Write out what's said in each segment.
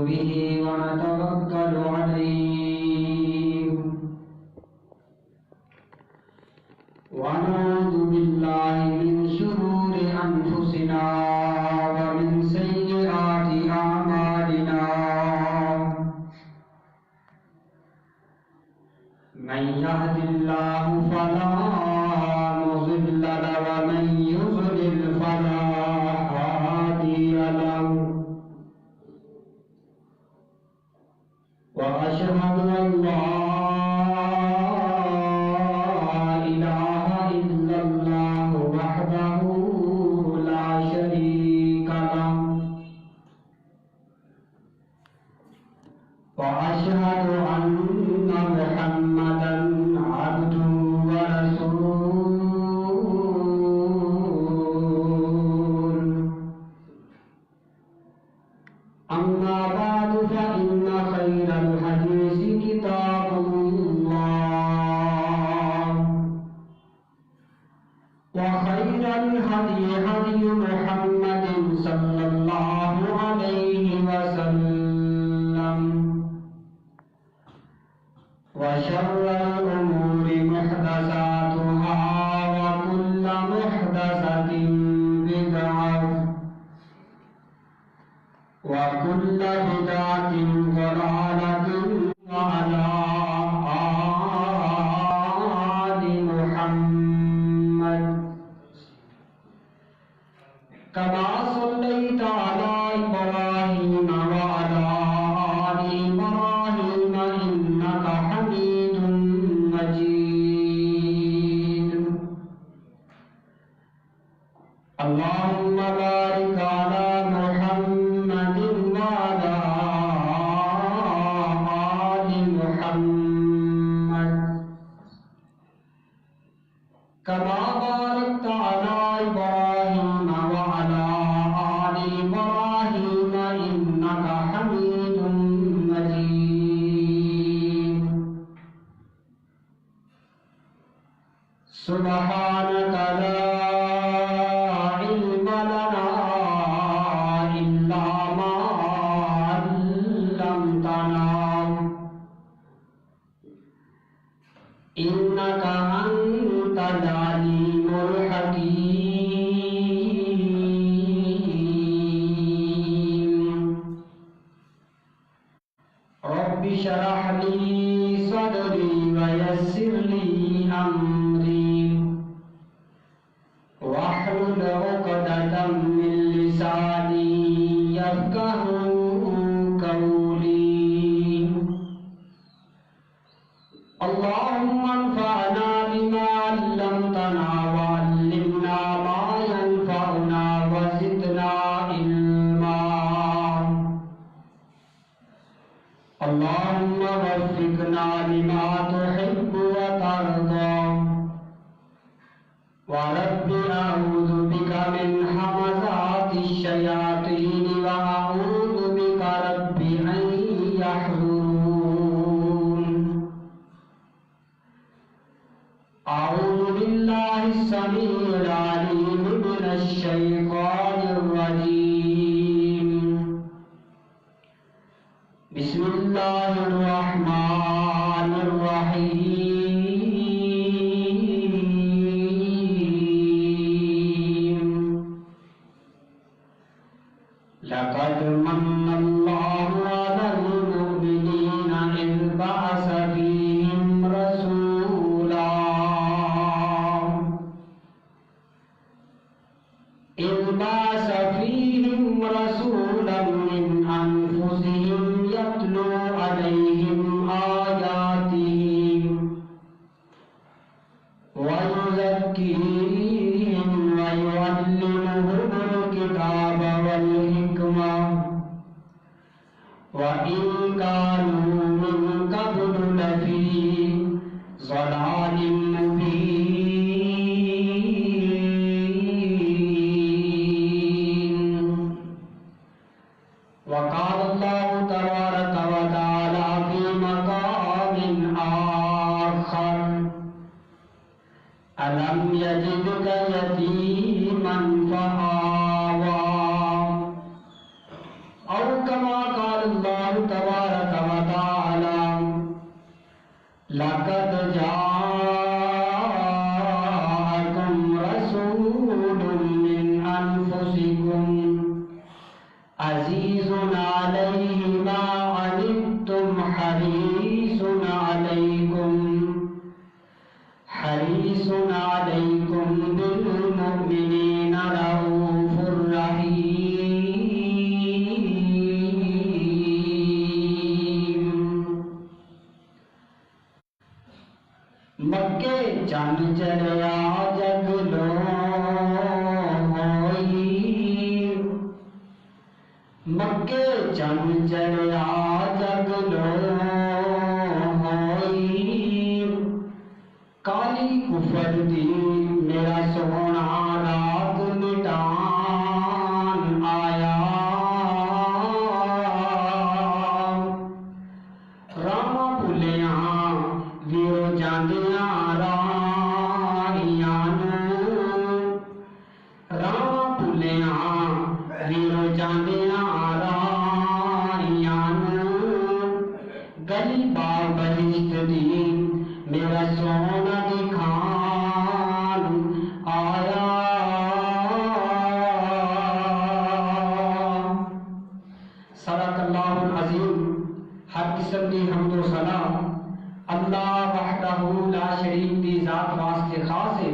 به ونتوكل عليه ونعوذ بالله من شرور أنفسنا ومن سيئات أعمالنا من يهد الله فلا مضل له ومن يضلل فلا هادي له وأشهد أن لا إله إلا الله وحده لا شريك له وأشهد أن محمدا عبده ورسوله أما بعد فإن خير الحديث كتاب الله وخير الهدي هدي محمد صلى الله عليه وسلم وشر الأمور محدثاتها وكل محدثة بدعة وكل بدعة ضلالة وعلى آل محمد كما صليت على إبراهيم وعلى آل إبراهيم إنك حميد مجيد اللهم بارك على محمد وعلى آل محمد كما باركت على إبراهيم وعلى آل إبراهيم إنك حميد مجيد سبحانك لا علم لنا إلا ما علمتنا إنك أنت العليم الحكيم رب اشرح لي صدري ويسر لي أمري واحلل عقدة من لساني يفقهوا قولي اللهم انفعنا بما علمتنا وعلمنا ما ينفعنا وزدنا علما اللهم وفقنا لما تحب وترضى ورب أعوذ بك من همزات الشياطين وأعوذ بك رب أن يحضرون أعوذ بالله السميع العليم من الشيطان الرجيم بسم الله الرحمن الرحيم لقد من الله على المؤمنين إذ بعث فيهم رسولا من أنفسهم يتلو عليهم آياته ويزكيهم ويعلمهم الكتاب والحكمة وإن كانوا من قبل لفي ضلال مبين وقال الله تبارك وتعالى في مقام آخر ألم يجدك يتيما فآوى أو كما قال الله چند چڑیا جگ لو ہوئی مکے چند چڑیا جگ لو ہوئی کالی کفر دی میرا سونا رات مٹان آیا راما بھولیاں ویرو جاندیاں راہیاں راما بھولیاں ویرو جاندیاں راہیاں گلی باغ بہشت دی میرا سونا دکھان آیا صدق اللہ العظیم۔ ہر قسم کی حمد و ثنا اللہ وحدہ لا شریک دی ذات واسطے خاص ہے،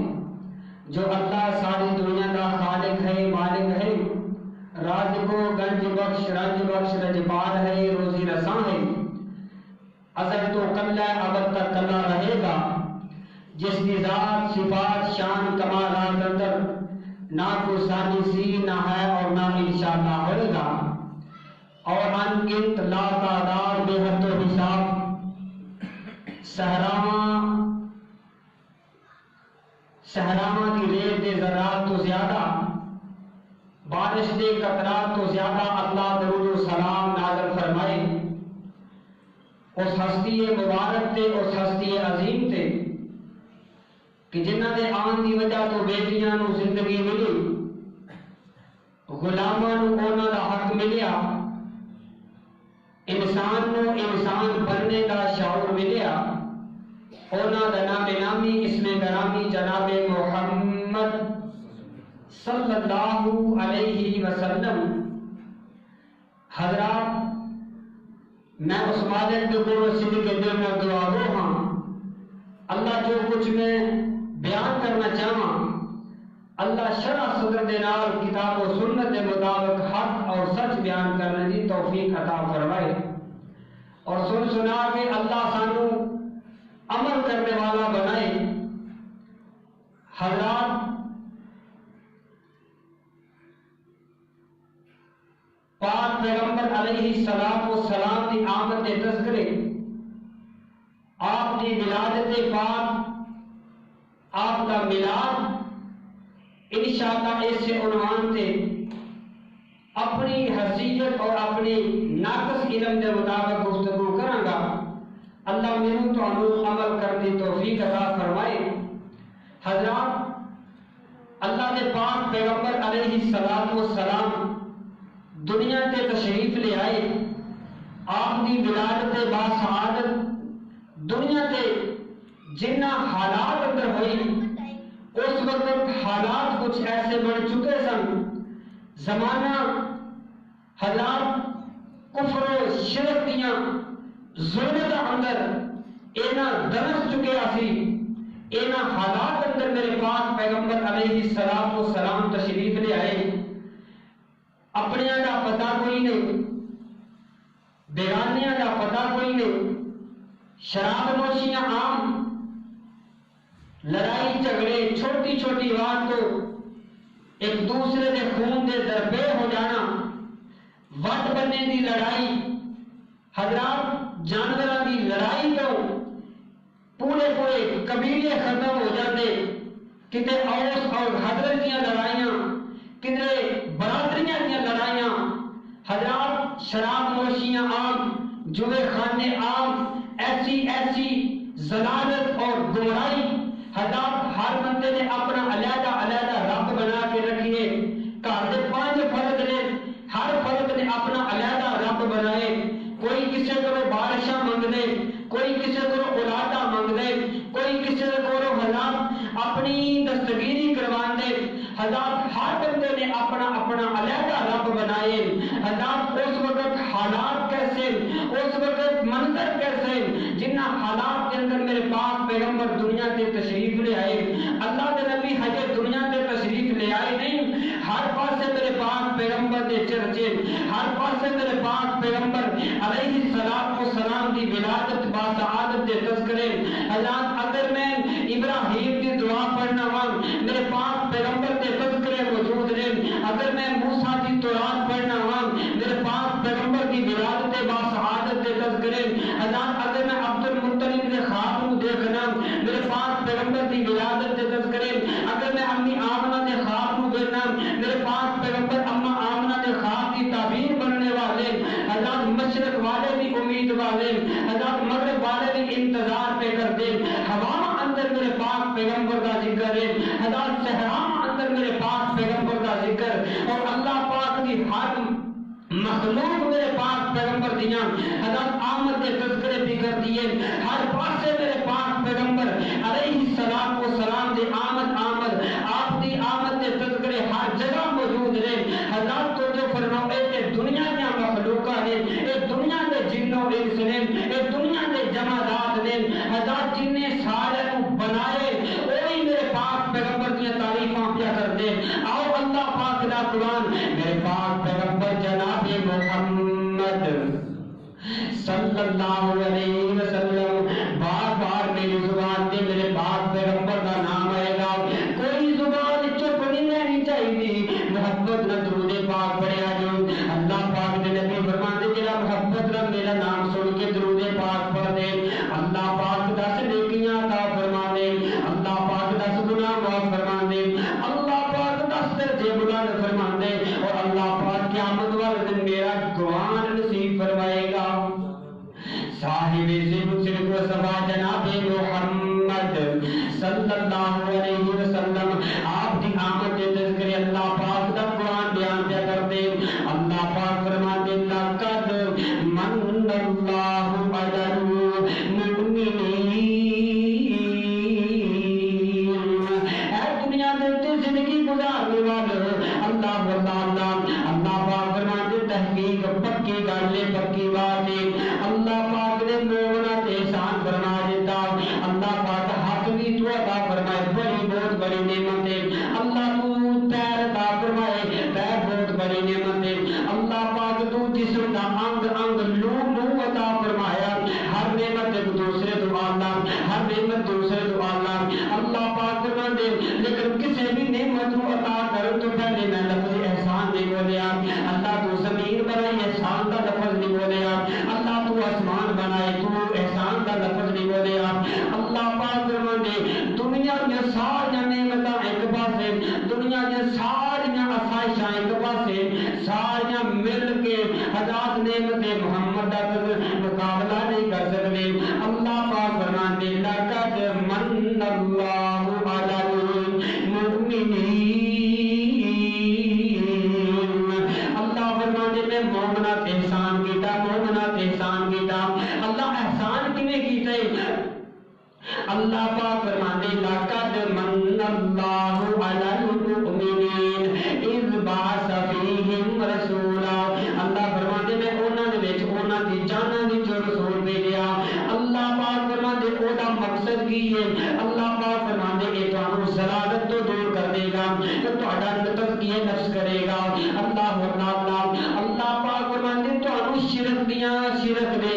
جو اللہ ساری دنیا کا خالق ہے، مالک ہے، رازق و گنج بخش رنج بخش رجپال ہے، روزی رساں ہے، ازل تو کلا ابد تک کلا رہے گا، جس کی ذات صفات شان کمالات اندر نہ کوئی ثانی سی نہ ہے اور نہ انشاءاللہ ہوئے گا، اور ان گنت لا تعداد بے حد و حساب صحراواں کی ریت دے ذرات تو زیادہ، بارش دے قطرات تو زیادہ اللہ درود و سلام نازل فرمائے اس ہستی مبارک تے، اس ہستی عظیم تے کہ جنہ دے آن دی وجہ تو بیٹیاں نو زندگی ملی، غلاماں نو انہاں دا حق ملیا، انسان نو انسان بننے کا شعور ملیا، انہاں دا نام نامی اسم گرامی جناب محمد صلی اللہ علیہ وسلم۔ حضرات، میں اس مالک کے کو صدق کے دل میں دعا گو ہاں، اللہ جو کچھ میں بیان کرنا چاہاں اللہ شرع صدر دے نال کتاب و سنت دے مطابق حق اور سچ بیان کرنے دی توفیق عطا فرمائے، اور سن سنا کے اللہ سانو عمل کرنے والا بنائے۔ حضرات، پاک پیغمبر علیہ السلام کی آمد کے تذکرے، آپ کی ولادت پاک، آپ کا میلاد انشاءاللہ اس سے عنوان تے اپنی حیثیت اور اپنی ناقص علم کے مطابق گفتگو کراں گا۔ اللہ میرے تو عمل کرنے توفیق عطا فرمائے۔ حضرات، اللہ کے پاک پیغمبر علیہ السلام دنیا تے تشریف لے آئے، آپ کی ولادت با سعادت دنیا تے جنہ حالات اندر ہوئی، اس وقت حالات کچھ ایسے بن چکے سن، زمانہ حضرات کفر و شرک دیاں ظلمت اندر اینا درس چکے آسی، اینا حالات اندر میرے پاک پیغمبر علیہ السلام تشریف لے آئے، اپنیاں دا پتہ کوئی نہیں، بیگانیاں دا پتہ کوئی نہیں، شراب نوشیاں عام، لڑائی جھگڑے چھوٹی چھوٹی بات تو ایک دوسرے دے خون دے دربے ہو جانا، وٹ بننے دی لڑائی، حضرات جانوراں دی لڑائی تو پورے قبیلے ختم ہو جاتے، کتے اوس اور حضرت دیاں لڑائیاں، کتے برادریاں دیاں لڑائیاں، حضرات شراب نوشیاں عام، جوے خانے عام، ایسی ضلالت اور گمراہی، حضرات ہر بندے نے اپنا علیحدہ رب بنا کے رکھیے، گھر دے 5 فرد نے، ہر فرد نے اپنا علیحدہ رب بنائے، کوئی کسی کو بارشاں منگ دے، کوئی کسی کو اولاداں منگ دے، کوئی کسی کو حضرات اپنی دستگیری کروان دے، حضرات ہر بندے نے اپنا علیحدہ رب بنائے۔ حضرات اس وقت حالات کیسے، اس وقت منظر کیسے، جنہ حالات کے اندر میرے پاک پیغمبر دنیا کے تشریف لے آئے، اللہ کے نبی حجر دنیا کے تشریف لے آئے نہیں، ہر پاسے میرے پاک پیغمبر کے چرچے، ہر پاسے میرے پاک پیغمبر علیہ السلام کی ولادت با سعادت کے تذکرے۔ حضرات اگر میں ابراہیم کی دعا پڑھنا وا میرے پاک پیغمبر کے تذکرے موجود نے. اگر میں موسیٰ کی تورات پڑھنا وا میرے پاک پیغمبر کی ولادت با شہادت کے تذکرے. اگر میں عبد المطلب کے خواب کو دیکھنا میرے پاک پیغمبر کی ولادت کے تذکرے. اگر میں امی آمنہ کے خواب کو دیکھنا میرے پاک پیغمبر اما آمنہ کے خواب کی تعبیر بننے والے. حضرت مشرق والے بھی امید والے, حضرت مغرب والے بھی انتظار پہ کرتے. ہوا اندر میرے پاک پیغمبر کا ذکر ہے, حضرت صحرا اندر میرے پاک پیغمبر کا ذکر, اور اللہ پاک کی ہر مخلوق میرے پاک پیغمبر دیاں حضرت آمد کے تذکرے بھی کر دیے. ہر پاسے میرے پاک پیغمبر علیہ السلام و سلام دی آمد آپ دی آمد کے تذکرے ہر جگہ موجود ہیں. حضرت تو جو فرماؤ کہ دنیا کے مخلوقہ نے, اے دنیا کے جنوں انس نے, اے دنیا کے جمادات نے, حضرت جن نے سارے کو بنائے وہی میرے پاک پیغمبر کی تعریفاں کیا کرتے. آؤ اللہ پاک دا قرآن میرے پاک پیغمبر جناب محمد صلی اللہ علیہ وسلم بار بار میری زبان سے میرے پاک پیغمبر کا نام آئے گا. کوئی زبان چپ نہیں رہنی چاہیے. محبت نہ درود پاک پڑھیا جو اللہ پاک نے نبی فرماتے جڑا محبت نہ میرا نام سن کے درود پاک پڑھ دے اللہ پاک 10 نیکیاں عطا فرما دے, اللہ پاک 10 گناہ معاف فرما دے, اللہ پاک 10 درجے بلند فرما دے, اور اللہ پاک قیامت والے دن میرا گوان نصیب فرمائے گا. صاحب صدق و صفا جناب محمد صلی اللہ علیہ وسلم آپ کی آمد کے تذکرے اللہ پاک دا قرآن بیان کیا کرتے. اللہ پاک فرماتے لقد من اللہ علی المؤمنین. اے دنیا میں زندگی گزارنے والے اللہ پاک فرماتے تحقیق پکی گل ہے, پکی بات ہے. اللہ پاک نے مومنہ تے احسان فرما دیتا. اللہ پاک حق بھی تو عطا فرمائے, بڑی بہت بڑی نعمت ہے. اللہ تو پیر عطا فرمائے, پیر بہت بڑی نعمت ہے. اللہ پاک تو جسم دا انگ لو عطا فرمایا. ہر نعمت ایک دوسرے تو اللہ, ہر نعمت دوسرے تو اللہ. اللہ پاک فرماتے لیکن کسی بھی نعمت کو عطا کرو تو پہلے میں لفظ احسان نہیں بولیا. اللہ تو زمین بنائی احسان کا لفظ نہیں بولیا. اللہ تو آسمان بنائے تو احسان کا لفظ نہیں بولیا. اللہ پاک فرماتے دنیا میں ساری نعمتاں ایک پاسے, دنیا میں ساری آسائشاں ایک پاسے, ساری مل کے حضرت نعمت محمد کا مقابلہ نہیں کر سکتے. اللہ پاک فرماتے لقد من اللہ علی المؤمنین. اللہ فرماتے میں مومنہ تے احسان کیتا, مومنہ تے احسان کیتا. اللہ احسان کیویں کیتا ہے؟ اللہ پاک فرماتے لقد من اللہ علی المؤمنین اذ بعث فیہم رسولا. اللہ فرماتے میں انہاں دے وچ انہاں دی جاناں وچ رسول بھیجیا. اللہ پاک فرماتے او دا مقصد کی ہے؟ اللہ پاک فرماتے کہ تانوں ضلالت تو دور کر دے گا, تہاڈا تزکیہ نفس کرے گا. اللہ پاک فرماتے تانوں شرک دے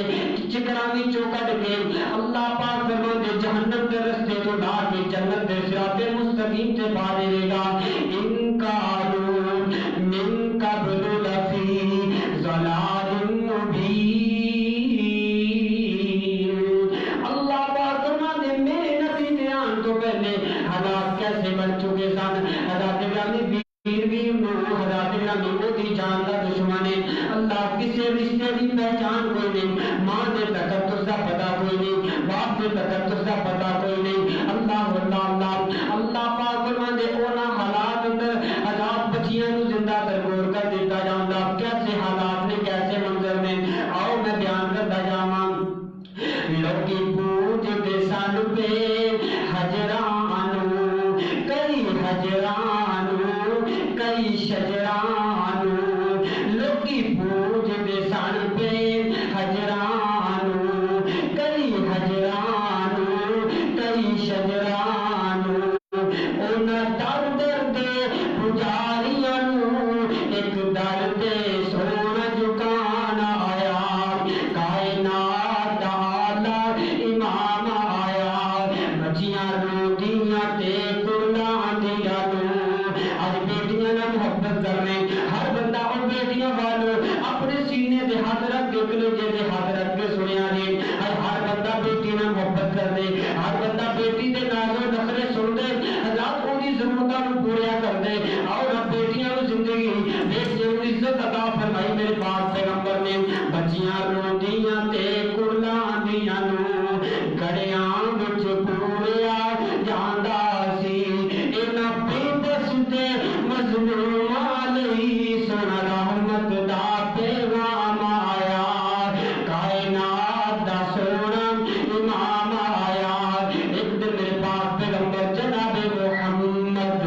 چکراں وچوں کڈ کے اللہ پاک فرماتے جہنم کے رستے تو لا کے جنت کے صراط مستقیم سے پا دے گا. ان کانوا من قبل لفی ضلال مبین. اللہ پاک فرماتے میرے نبی کے آن تو پہلے حالات کیسے بن چکے سن. حضرت ابراہیم حضرت ابراہیم کی جان کا دشمن ہے. اللہ کسی رشتے کی پہچان کوئی نہیں, ماں کے تقدس کا پتہ کوئی نہیں, باپ کے تقدس کا پتہ کوئی نہیں. اللہ پاک فرماتے اونا حالات اندر حضرت بچیاں کو زندہ ترگور کر دیتا جاتا. کیسے حالات نے, کیسے منظر میں, آؤ میں بیان کرتا جاواں. لوکی پوجتے سن پہ حجرانو, کئی حجرانو, کئی شجرانو. لوکی پوجتے سن پہ حجرانو, کئی حجرانو, کئی شجرانو. ان در دے پجاریاں ایک در دے سونا جکانا آیا. کائنات بیٹے دے حضرت کے سنیا جی ہر بندہ بیٹی نال محبت کر دے ہر بندہ بیٹی دے ناز و نخرے سن دے حضرات وہ دی ضرورتاں نوں پورا کر دے اور اب بیٹیاں نوں زندگی دیکھ جو عزت عطا فرمائی میرے پاک پیغمبر نے بچیاں روندیاں تے کڑلاندیاں نوں گڑیاں وچ پوریا جاندا سی انہاں بے بس تے مظلوماں لئی سونا رحمت دا پیغام آیا کائنات دا سونا امام آیا ایک دن میرے پاک پیغمبر جناب محمد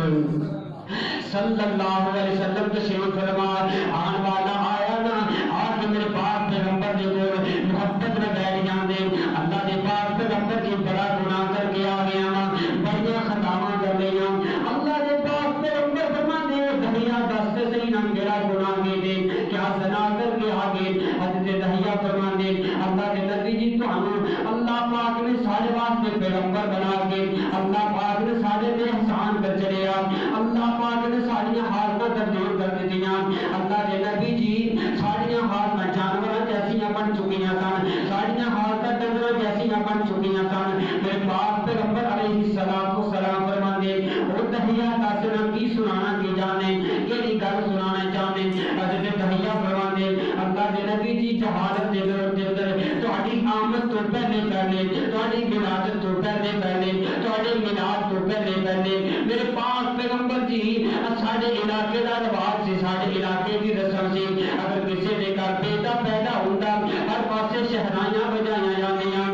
صلی اللہ علیہ وسلم تشریف فرما آن والا آیا نا آج میرے پاک پیغمبر دے کول محبت میں بیٹھ جاندے اللہ دے پاک پیغمبر جی بڑا گناہ کر کے آ گیا وا بڑیاں خطاواں کر لئیاں اللہ دے پاک پیغمبر فرماندے دنیا دس تے صحیح نہ میرا گناہ کیتے کیا زنا کر کے آ گئے حضرت دہیا فرماندے اللہ دے نبی جی تانوں اللہ پاک نے سارے واسطے پیغمبر بنا کے اللہ پاک نے سارے تے احسان کر چڑیا اللہ پاک نے ساری حالتاں تبدیل کر دتیاں اللہ دے نبی جی ساری حالتاں جانوراں جیسیاں بن چکیاں سن ساری حالتاں ڈنگراں جیسیاں بن چکیاں سن میرے پاک پیغمبر علیہ الصلوۃ والسلام فرماندے او دہیا دسنا کی سنانا کی جانے کیڑی گل سنانا چاہندے حضرت دہیا فرماندے اللہ دے نبی جی جہالت دے دور دے اندر تہاڈی آمد تو پہلے تہاڈی ولادت تو پہلے تہاڈے میلاد تو پہلے میرے پاک پیغمبر جی ساڈے علاقے دا رواج سی ساڈے علاقے دی رسم سی اگر کسی دے گھر بیٹا پیدا ہوندا ہر پاسے شہنائیاں بجائیاں جاندیاں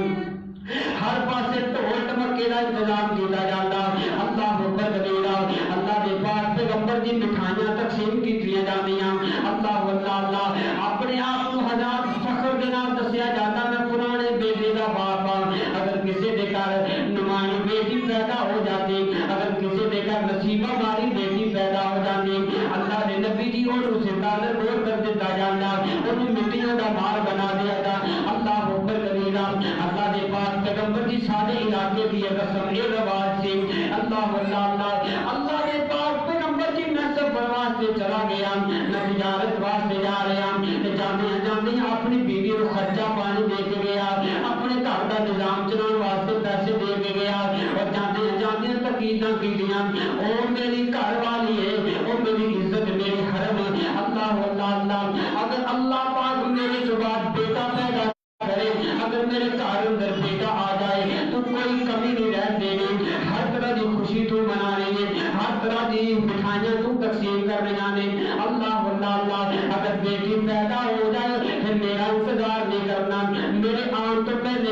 ہر پاسے ڈھول ڈمکے دا انتظام کیتا جاندا اللہ اکبر کبیرہ اللہ دے پاک پیغمبر دی مٹھائیاں تقسیم کیتیاں جاندیاں اللہ اللہ اپنے آپ کو ہزار فخر دے نال دسیا جاندا میں پرانے بیٹے دا باپ ہاں اگر کسی دے گھر نمایاں بیٹی پیدا ہو جاتی اگر کسی دے گھر نصیبہ ماری بیٹی پیدا ہو جاتی اللہ دے نبی جی اور اسے تعلق دور کر دیتا جاندا انہوں مٹیوں دا مار بنا دیا جا اللہ اکبر کبیرہ اللہ دے پاک پیغمبر جی سارے علاقے کی رسم یہ رواج سے اللہ اللہ دے پاک پیغمبر جی میں سفر واسطے چلا گیا میں تجارت واسطے جا رہا جاندے اپنی بیوی کو خرچہ پانی دے کے گیا اپنے گھر کا نظام چلانے واسطے پیسے دے کے گیا اور جاندے تقیداں کیتیاں او میری گھر والی ہے او میری عزت میری حرم اللہ اگر اللہ پاک میرے جو بعد بیٹا پیدا کرے اگر میرے گھر اندر بیٹا آ جائے تو کوئی کمی نہیں رہ دینی ہر طرح کی خوشی تو منانی ہے ہر طرح کی مٹھائیاں تو تقسیم کرنے جانے اللہ اگر بیٹی پیدا ہو جائے پھر میرا انتظار نہیں کرنا میرے آن تو پہلے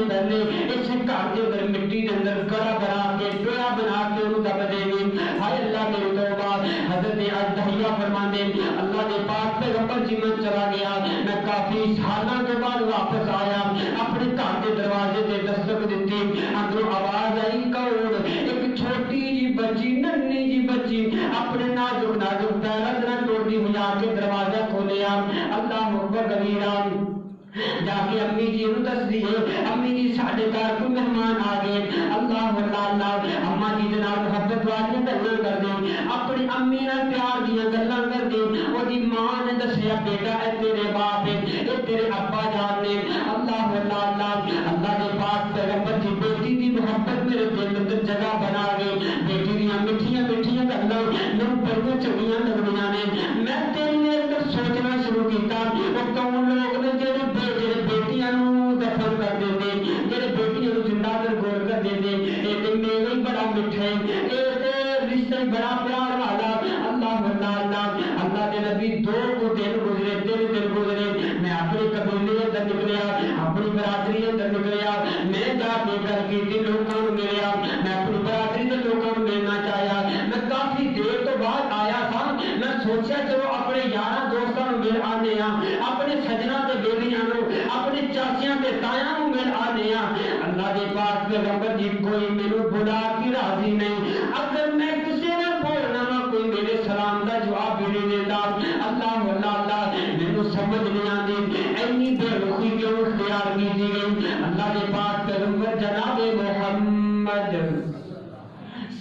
اس گھر کے اندر مٹی کے اندر گڑا بنا کے ڈویا بنا کے انہوں دب دینی ہائے اللہ میری توبہ حضرت دہیا فرماندے اللہ دے پاک پیغمبر جی میں چلا گیا میں کافی سالوں کے بعد واپس آیا اپنے گھر کے دروازے سے دستک دیتی اندروں آواز آئی کون ایک چھوٹی جی بچی ننھی جی بچی اپنے نازک پیرا ذرا ٹوٹی بجا کے دروازہ کھولیا اللہ اکبر کبیرہ جا کے امی جی نوں دس دیے امی جی ساڈے گھر کوئی مہمان آ گئے اللہ اما جی دے نال محبت والیاں گلاں کر دے اپنی امی نال پیار دیاں گلاں کر دے او دی ماں نے دسیا بیٹا اے تیرے باپ ہے اے تیرے ابا جان نے اللہ دے پاک پیغمبر جی بیٹی دی محبت میرے دل اندر جگہ بنا گئے بیٹی دیاں میٹھیاں گلاں نوں بڑیاں چنگیاں لگدیاں نے میں تیرے اندر سوچنا شروع کیتا او کون لوگ نے جڑے بیٹیاں نوں دفن کر دیندے جڑے بیٹیاں نوں زندہ کر گور کر دیندے اے تے میرے بڑا میٹھا ہے اے تے رشتہ بڑا پیار والا اللہ دے نبی دو دن گزرے تین دن گزرے میں اپنے قبیلے اندر نکلیا اپنی برادری اندر نکلیا میں جا کے گھر کی لوگوں کو ملیا میں اپنی برادری کے لوگوں کو ملنا چاہیا میں کافی دیر تو بعد آیا تھا میں سوچا چلو اپنے یاراں دوستاں نوں مل آنے اپنے سجنا تے بیلیاں نوں اپنے چاچیاں تے تایاں نوں مل آنے اللہ دے پاک پیغمبر جی کوئی مینوں بلا کے راضی نہیں اگر میں کسی نے بولنا کوئی میرے سلام کا جواب بھی نہیں دیتا اللہ مینوں سمجھ نہیں آتی اینی بے رخی کیوں اختیار کی گئی اللہ دے پاک پیغمبر جناب محمد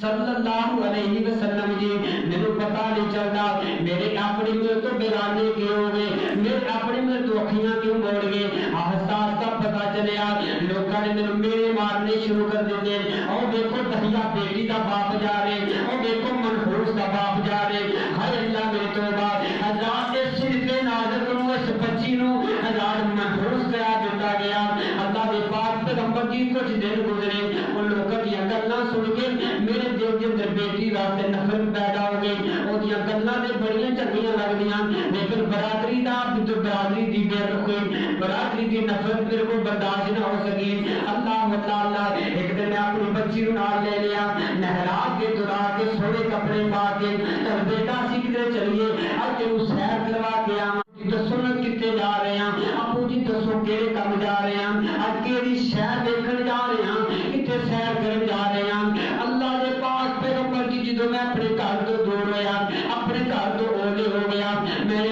صلی اللہ علیہ وسلم جی میرے پتہ نہیں چلتا میرے اپنی میں تو بیرانے کیوں ہوئے میرے اپنی میں تو اکھیاں کیوں موڑ گئے نے میرے مارنے شروع کر دیتے اور دیکھو دہیا بیٹی کا باپ جا رہے اور دیکھو منحوس کا باپ جا رہے ہائے اللہ میرے توبہ حضرات اس صرف نازل کروں اس بچی نو حضرات منحوس قرار دیتا گیا اللہ دے پاک پیغمبر جی کچھ دن گزرے ان لوگوں کی گلاں سن کے میرے دل کے اندر بیٹی واسطے نفرت پیدا ہو گئی اور یہ گلاں تے بڑیاں چنگیاں لگدیاں لیکن برادری دا برادری دی بے رخی برادری دی نفرت میرے کو برداشت نہ ہو سکی اللہ تعالی ایک دن میں اپنی بچی نو نال لے لیا محراب کے دورا کے سونے کپڑے پا کے بیٹا سی کدھر چلیے اج تینوں سیر کروا کے آواں دسو نا کتے جا رہے ہیں ابو جی دسو کہڑے کم جا رہے ہیں اج کیڑی شہر دیکھن جا رہے ہیں کتے سیر کرن جا رہے ہیں اللہ دے پاک پیغمبر جی جدوں میں اپنے گھر تو دور ہویا اپنے گھر تو اولے ہو گیا میں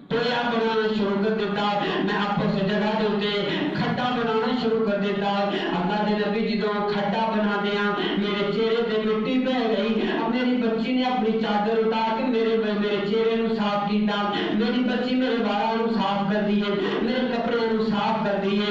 ٹویا بنانا شروع کر دیتا میں آپس جگہ دے اوتے کھڈا بنانا شروع کر دیتا اللہ دے نبی جدوں کھڈا بنا دیا میرے چہرے تے مٹی پہ گئی اب میری بچی نے اپنی چادر اتار کے میرے چہرے نو صاف کیتا میری بچی میرے بالاں نو صاف کر دیے میرے کپڑے نو صاف کر دیے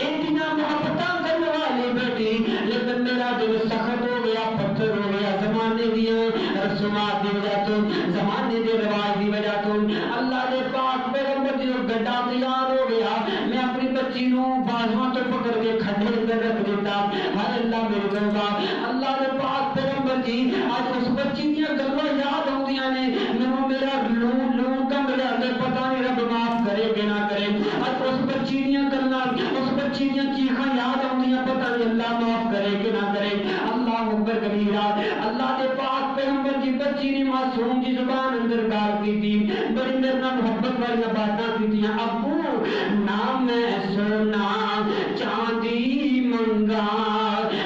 اتنا محبتاں کرنے والی بیٹی لیکن میرا دل سخت ہو گیا پتھر ہو گیا زمانے دیاں رسومات دی وجہ تو زمانے دے رواج دی وجہ تو اللہ دے پاک پیغمبر جی گڈا تیار ہو گیا میں اپنی بچی نو بازواں تو پکڑ کے کھڈے اندر رکھ دیتا ہر اللہ میرے توبہ اللہ دے پاک پیغمبر جی اج اس بچی دیاں گلاں یاد ہوندیاں نے مینوں میرا لون کم لیا تے پتہ نہیں رب معاف کرے کہ نہ کرے اج اس بچی دیاں گلاں اس بچی دیاں چیخاں یاد ہوندیاں پتہ نہیں اللہ معاف کرے کہ نہ کرے اللہ اکبر کبیرہ اللہ دے پاک پیغمبر جی بچی نے معصوم جی زبان اندر گال کیتی بڑی میرے نال محبت والی باتاں کیتیاں ابو نہ میں سونا چاندی منگا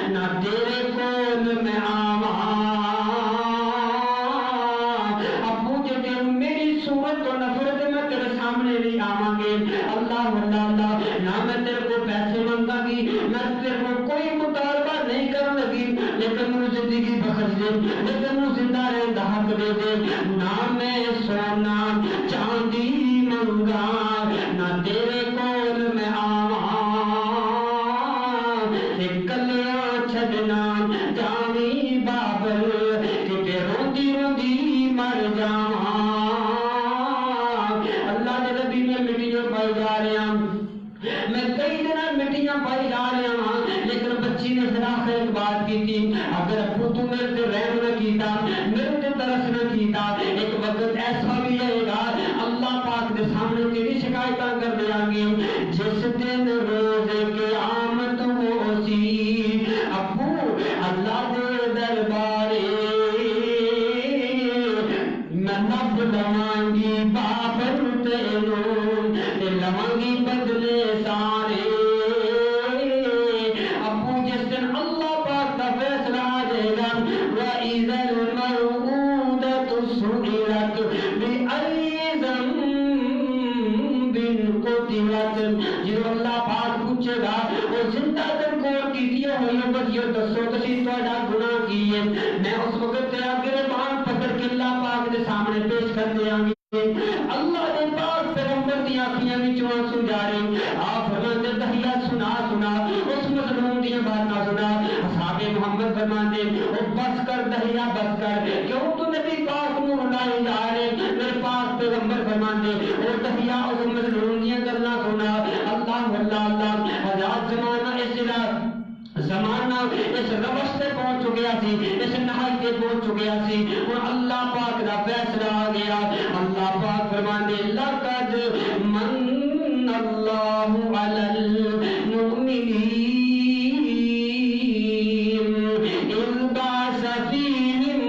نہ تیرے کول میں آواں ابو جے میری صورت تو نفرت میں تیرے سامنے نہیں آواں گے اللہ اللہ نہ میں تیرے کو پیسے منگا گی میں تیرے کو کوئی مطالبہ نہیں کرن لگی لیکن مجھے زندگی بخش دے لیکن مجھے زندہ رہنے دا حق دے دے نہ میں سونا چاندی منگا نہ تیرے کول میں آواں کلیاں چھڈنا جاویں بابل کتے روندی روندی مر جاواں اللہ دے نبی میں مٹیاں پائی جا رہے ہیں میں کئی دن مٹیاں پائی جا رہے ہیں لیکن بچی نے صرف ایک بات کی تھی اگر ابو تو میرے تے رحم نہ کیتا میرے تے ترس نہ کیتا ایک وقت ایسا بھی آئے گا اللہ پاک دے سامنے تیری شکایتاں کر دیا گے جس دن روز قیامت ہو سی ابو اللہ دے دربارے میں نب لواں گی بابر تینوں تے لواں گی بدلے سارے ابو جس دن اللہ پاک کا فیصلہ آ جائے گا وَإِذَا الْمَوْءُودَةُ سُئِلَتْ بِأَيِّ ذَنبٍ قُتِلَتْ جو اللہ پاک پوچھے گا وہ زندہ دنکور کی دیا ہوئی بچیوں دسو تسی توڑا گناہ کیے میں اس وقت تیرا گربان پکڑ کے اللہ پاک دے سامنے پیش کر دیا گی اللہ دے پاک پیغمبر دی آنکھیاں وچوں آنسو جارے آپ فرماندے دہیا سنا سنا اس مظلوم دی باتاں سنا اصحاب محمد فرماندے او بس کر دہیا بس کر کیوں تو نبی پاک نو رلائے جا رہے میرے پاک پیغمبر فرماندے او دہیا اس مظلوم دی گلاں سنا اللہ اللہ حضرات زمانہ اس روش سے پہنچ چکیا سی اس نہائی سے پہنچ چکیا سی اور اللہ پاک کا فیصلہ آ گیا اللہ پاک فرماندے لقد من اللہ علی المؤمنین اذ بعث فیہم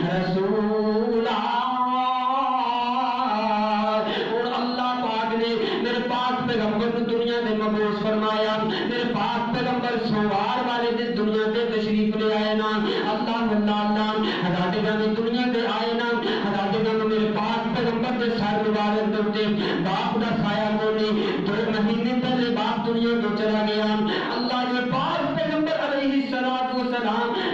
رسولا اور اللہ پاک نے میرے پاک پیغمبر کو دنیا میں مبعوث فرمایا میرے پاک پیغمبر سوار والے دن دنیا تے تشریف لے آئے نا اللہ اللہ حضرت گانے دنیا تے آئے نا حضرت گانے میرے پاک پیغمبر دے سر مبارک دے باپ دا سایہ کو نہیں 2 مہینے پہلے باپ دنیا کو چلا گیا اللہ نے پاک پیغمبر علیہ السلام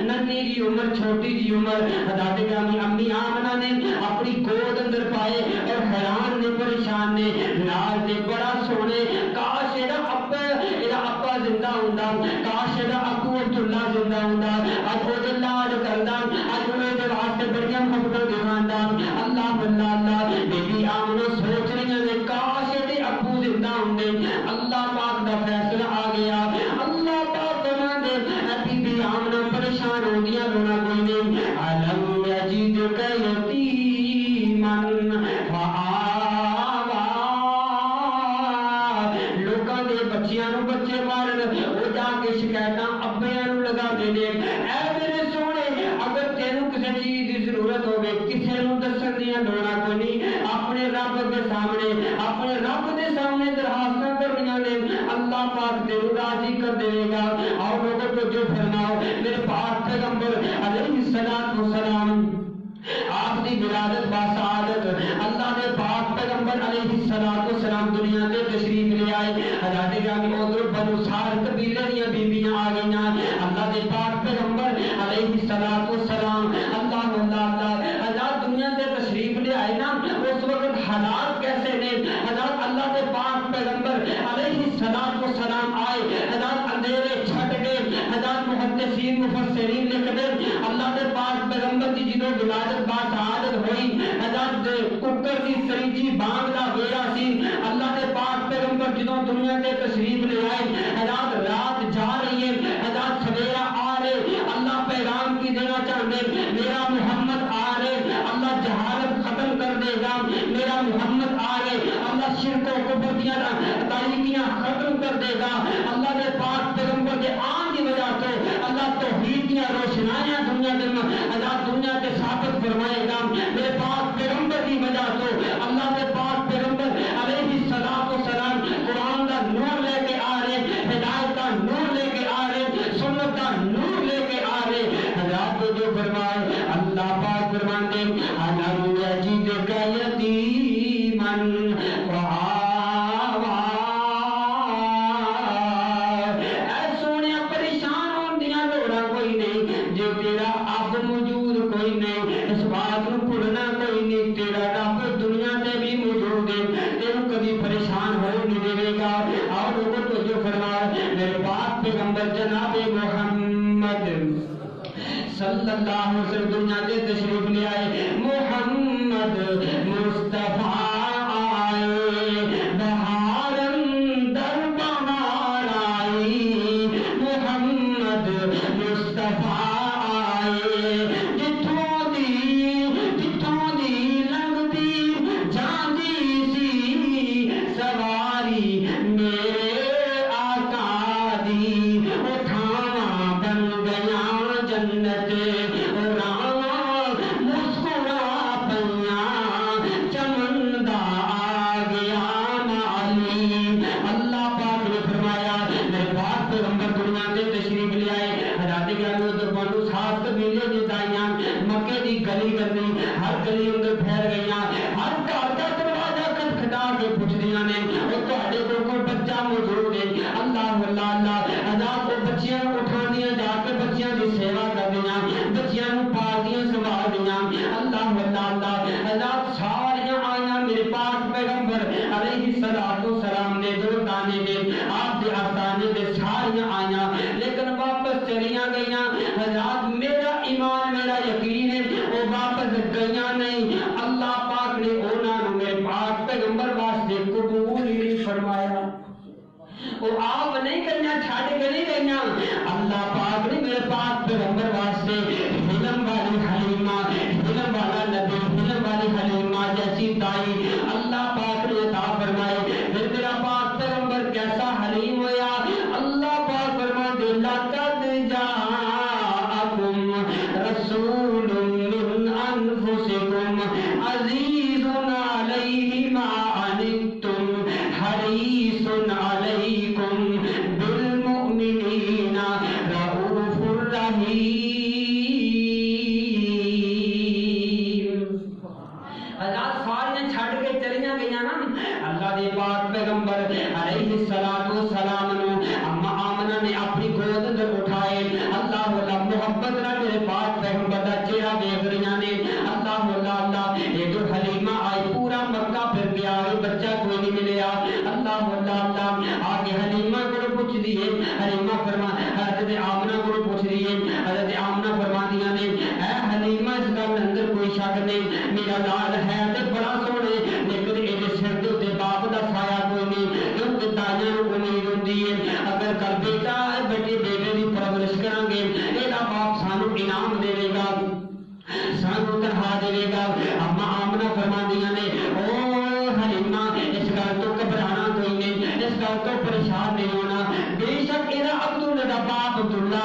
ننھی کی عمر چھوٹی کی عمر حضرت گانے امی آمنہ نے اپنی گود اندر پائے اور حیران نے پریشان نے ناز نے بڑا سونے کاش ایرا ابا زندہ زندہ ہوندا کاش دا ابو عبداللہ زندہ ہوندا اج او دے لاڈ کردا اج او دے واسطے بڑیاں محبت دیواندا اللہ اللہ اللہ بی بی آمنہ سوچ رہی نے کاش دے ابو زندہ ہوندے اللہ پاک دا فیصلہ آ گیا اللہ پاک فرماندے بی بی آمنہ پریشان ہو گیا رونا کوئی نہیں علم یجدک یتیما فآوا لوکاں دے بچیاں نو بچے مارن او جا کے شکایتاں ابیاں نو لگا دینے اے میرے سونے اگر تینوں کسی چیز کی ضرورت ہوے کسے نو دسن دی لوڑ کوئی نہیں اپنے رب کے سامنے درخواستاں کرنیاں نے اللہ پاک تینوں راضی کر دے گا اور لوگوں کو جو فرماؤ میرے پاک پیغمبر علیہ الصلوۃ والسلام آپ کی ولادت باسعادت اللہ نے پاک پیغمبر علیہ الصلوۃ والسلام دنیا میں تشریف لے آئے حضرت گرامی ادھر بنو سار قبیلے دیا بیبیاں آ گئیں اللہ کے پاک پیغمبر علیہ الصلوۃ والسلام اللہ اللہ حضرت دنیا سے تشریف لے آئے نا اس وقت حالات کیسے نے حضرت اللہ کے پاک پیغمبر علیہ الصلوۃ والسلام آئے حضرت اندھیرے چھٹ گئے حضرت محدثین مفسرین لکھتے اللہ کے پاک پیغمبر کی جدو ولادت باسعادت ہوئی حضرت ککر کی تریجی بانگ دا ویڑا سی اللہ کے پاک پیغمبر جدو دنیا سے تشریف لے آئے حضرت رات جا رہی ہے حضرت سویرا آ رہے اللہ پیغام کی دینا چاہتے میرا محمد آ رہے اللہ جہالت ختم کر دے گا میرا محمد آ رہے اللہ شرک و کفر کی تاریکیاں ختم کر دے گا اللہ کے پاک پیغمبر کے آن کی وجہ سے اللہ توحید کی روشنائیاں دنیا کے ثابت فرمائے گا میرے پاک پیغمبر کی وجہ سے اللہ کے پاک پیغمبر علیہ الصلوۃ والسلام قرآن کا نور لے کے آ رہے ہدایت کا نور لے کے آ رہے سنت کا نور لے کے آ رہے حضرات کو جو فرمائے اللہ پاک فرماتے علم یجدک یتیما فآوا اے سونے پریشان ہون دیاں لوڑاں کوئی نہیں جو تیرا اب موجود کوئی نہیں اس بات کو بھولنا کوئی نہیں تیرا رب دنیا سے بھی موجود ہے تینوں کبھی پریشان ہو نہیں دے گا اور لوگوں کو جو فرمایا میرے پاک پیغمبر جناب محمد صلی اللہ علیہ وسلم دنیا سے تشریف لے آئے محمد مصطفیٰ آئے بہارن در بہار آئی محمد مصطفیٰ آئے جتھوں دی لگتی جاندی سی سواری میرے آقا دی اٹھانا بن گیا جنت راواں مسکرا پیا چمندا آ گیا مالی اللہ پاک نے فرمایا میرے پاک پیغمبر دنیا سے تشریف لے آئے حضرت گرامی ادھر بنو سعد قبیلے کی دائیاں مکے کی گلی کرنی ہر گلی اندر پھیل گئیاں ہر گھر کا دروازہ کھٹکھٹا کے پوچھدیاں نے او تہاڈے کول کوئی بچہ موجود ہے اللہ اللہ اللہ حضرت وہ بچیاں اٹھاندیاں جا کے بچیاں دی سیوا کردیاں بچیاں نو پالدیاں سنبھالدیاں اللہ اللہ اللہ حضرت ساریاں آئیاں میرے پاک پیغمبر علیہ الصلوۃ والسلام نے جو دانے دے آپ دے آستانے دے ساریاں آئیاں لیکن واپس چلیاں گئیاں حضرت میرا ایمان میرا یقین ہے وہ واپس گئیاں نہیں اللہ پاک نے انہاں نو میرے پاک پیغمبر واسطے قبول ہی نہیں فرمایا وہ آپ نہیں گئیاں چھاڑ کے نہیں گئیاں اللہ پاک نے میرے پاک پیغمبر واسطے حلم والی حلیمہ حلم والا نبی حلم والی حلیمہ جیسی تائی اللہ پاک نے عطا فرمائے پھر میرا پاک پیغمبر کیسا حلیم ہویا اللہ پاک فرماتے لقد جاءکم رسول من انفسکم عزیز علیہ ما عنتم حریص علیکم بالمؤمنین رؤوف رحیم حضرات ساریاں چھڑ کے چلیاں گئیاں نا پوچھتی ہے حلیمہ حضرت آمنہ کو پوچھتی ہے حضرت آمنہ فرماندیاں نے اے حلیمہ اس گل اندر کوئی شک نہیں میرا لال ہے تے بڑا سونے لیکن یہ سر دے تے باپ دا سایہ کوئی نہیں کیونکہ تائیاں نوں امید ہوندی ہے اگر کل بیٹا بیٹے بیٹے دی پرورش کران گے یہ باپ سانو انعام دے گا سانو تنہا دے گا اما آمنہ فرماندیاں نے او حلیمہ اس گل تو گھبرانا کوئی نہیں اس گل تو پریشان نہیں ہونا بے شک یہ عبداللہ دا باپ عبداللہ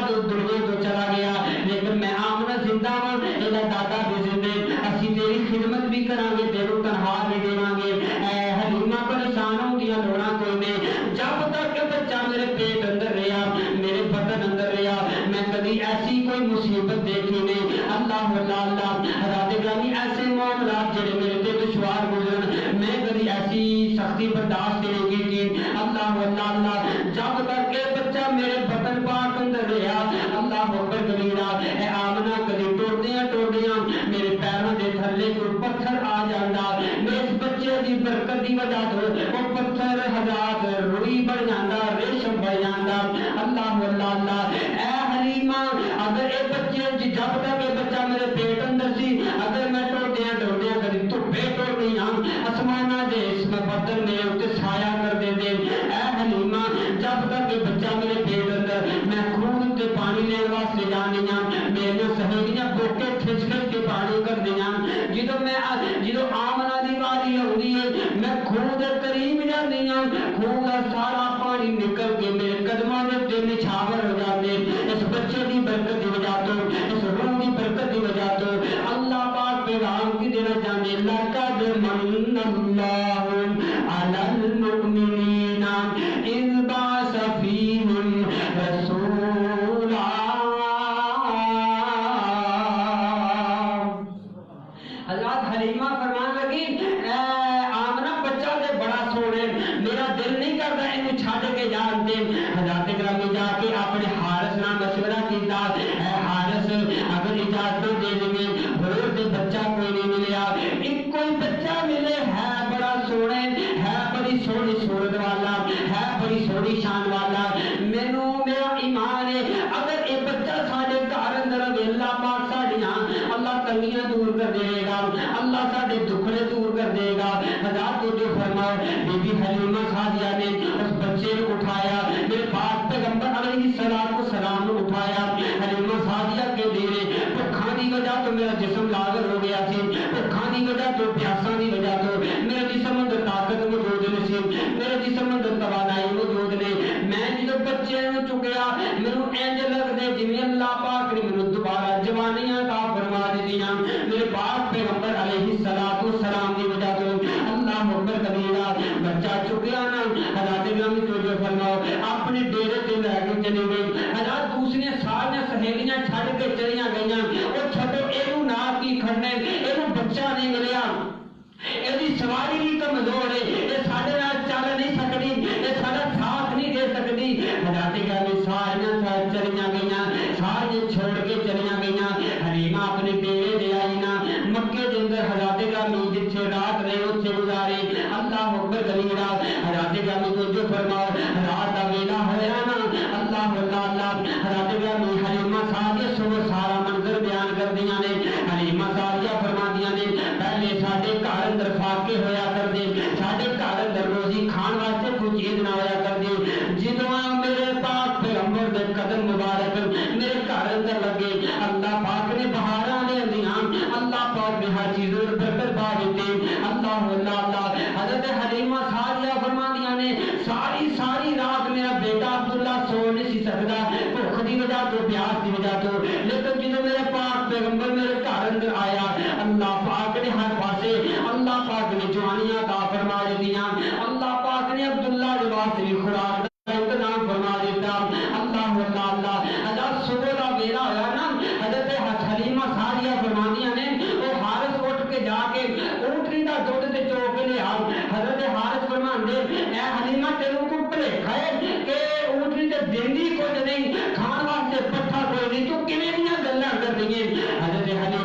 وہ دنیا تو چلا گیا لیکن میں آمنہ زندہ ہوں یہ دادا بھی زندہ اسی تیری خدمت بھی کریں گے تیرو تنہا بھی دیں گے اے حلیمہ پریشان ہوں دیا رونا کوئی نہیں جب تک کہ بچہ میرے پیٹ اندر رہا میرے بدن اندر رہا میں کبھی ایسی کوئی مصیبت دیکھی نہیں اللہ اللہ حضرت گرامی ایسے معاملات جڑے میرے تے دشوار گزرن میں کبھی ایسی سختی برداشت نہیں کی تھی اللہ اللہ جب تک کہ بچہ میرے بدن پاک اندر رہا اللہ اکبر کبیرہ اے آمنہ کبھی ٹوٹدیاں میرے پیروں دے تھلے کوئی پتھر آ جاندا میں اس بچے دی برکت دی وجہ تو وہ پتھر حضرات روئی بڑھ جاندا ریشم بڑھ جاندا اللہ اللہ اے حلیمہ اگر اے بچے جب تک یہ بچہ میرے پیٹ اندر سی اگر میں ٹوٹدیاں کبھی دھوپے ٹوٹ گئی آسمانہ دے اس میں بدل میرے اوتے سایہ کر دے اے حلیمہ جب تک یہ بچہ میرے پیٹ اندر میں خون تے پانی لین واسطے جانی میری سہیلیاں بوکے کھچ کے پانی کر دیا جدو آمنہ دی واری ہوندی ہے میں خون دے قریب جاندی خون دا سارا پانی نکل کے میرے قدماں دے تے نچھاور ہو جاندے اس بچے دی برکت دی وجہ تو اس روح دی برکت دی وجہ تو اللہ پاک پیغام کی دینا چاہتے لقد من اللہ علی المؤمنین اذ بعث فیہم رسولا حضرت حلیمہ فرمان لگی اے آمنہ بچہ دے بڑا سونے میرا دل نہیں کرتا انہوں چھاڑ کے جانتے حضرت گرامی جا کے اپنے حارث نام مشورہ کیتا اے حارث اگر اجازت دے دیں گے اور دے بچہ کوئی نہیں ملیا ایک کوئی بچہ ملے ہے بڑا سونے ہے بڑی سونی صورت والا ہے بڑی سونی شان والا میرا ایمان ہے اگر یہ بچہ ساڑھے گھر اندر اللہ پاک ساڑھیاں اللہ تنگیاں دور کر دے گا اللہ ساڑھے دکھڑے دور کر دے گا حضرات کو جو فرماؤ بی بی حلیمہ سعدیہ نے اس بچے کو اٹھایا میرے پاک پیغمبر علیہ السلام نے اٹھایا حلیمہ سعدیہ کے دیرے بھکھاں دی وجہ تو میرا جسم لاغر ہو گیا سی بھکھاں دی وجہ تو پیاساں دی وجہ تو میرا جسم اندر طاقت موجود نہیں سی میرا جسم اندر توانائی موجود نہیں میں جب بچے نوں چکیا مینوں انج لگدے جویں اللہ پاک نے مینوں دوبارہ جوانیاں عطا فرما دتیاں میرے پاک پیغمبر علیہ السلام دی وجہ تو اللہ اکبر کبیرہ بچہ چکیا نا حضرت گرامی توجہ فرماؤ اپنے ڈیرے تے لے کے چلی گئی حضرت دوسری ساری سہیلیاں چھڈ کے چلیاں گئیاں او چھڈو اینوں نہ کی کھڑنے اینوں بچہ نہیں ملیا یہ سواری بھی کمزور ہے یہ سارے چل نہیں سکتی یہ سارا ساتھ نہیں دے سکتی حضرت گرامی ساریاں چلیاں گئیاں ساری چھوڑ کے چلیاں گئیاں حلیمہ اپنے ڈیرے دے آئی نا مکے دے اندر حضرت گرامی جتھے رات رہے اتھے گزارے اللہ اکبر کبیرہ حضرت گرامی کو جو فرماؤ رات دا ویلا ہویا نا اللہ اللہ حضرت گرامی حلیمہ سعدیہ صبح سارا منظر بیان کر دیاں نے حلیمہ سعدیہ فرما دیاں نے پہلے ساڈے گھر اندر فاقے ہویا کر دے ساڈے گھر اندر روزی کھان واسطے کوئی چیز نہ ہویا کر دے جدوں میرے پاک پیغمبر دے قدم مبارک میرے گھر اندر لگے اللہ پاک نے بہاراں دے دیاں اللہ پاک نے ہر چیز برکت پا دیتے اللہ اللہ حضرت حلیمہ سعدیہ فرما دیاں نے ساری رات میرا بیٹا عبداللہ سو نہیں سی سکتا بھوک دی وجہ تو پیاس دی وجہ تو لیکن جدوں میرے پاک پیغمبر میرے گھر اندر آیا اللہ پاک نے ہر پاسے اللہ پاک نے جوانیاں عطا فرما دتیاں اللہ پاک نے عبداللہ دے واسطے خوراک دا انتظام فرما دیتا اللہ اللہ حضرت صبح دا ویلا ہویا نا حضرت حلیمہ سعدیہ فرماندیاں نے وہ حارث اٹھ کے جا کے اونٹنی دا دودھ تے چو کے لے آؤ حضرت حارث فرماندے اے حلیمہ تینوں کو بھلیکھا ہے کہ اونٹنی تے دیندی کچھ نہیں کھان واسطے پٹھا کوئی نہیں تو کیویں دیاں گلاں کردی ہیں حضرت حلیمہ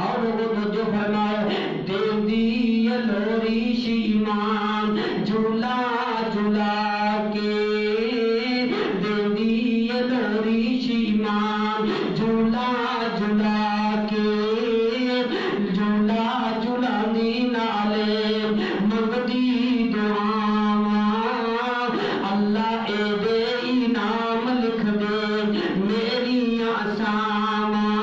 اور لوگوں تو جو فرمائے دے دی لوری شیمان جھولا جھولا کے دے دی لوری شیمان جھولا جھولا کے جھولا جھولانی نالے منگدی دعاواں اللہ اے دے انعام لکھ دے میریاں ساواں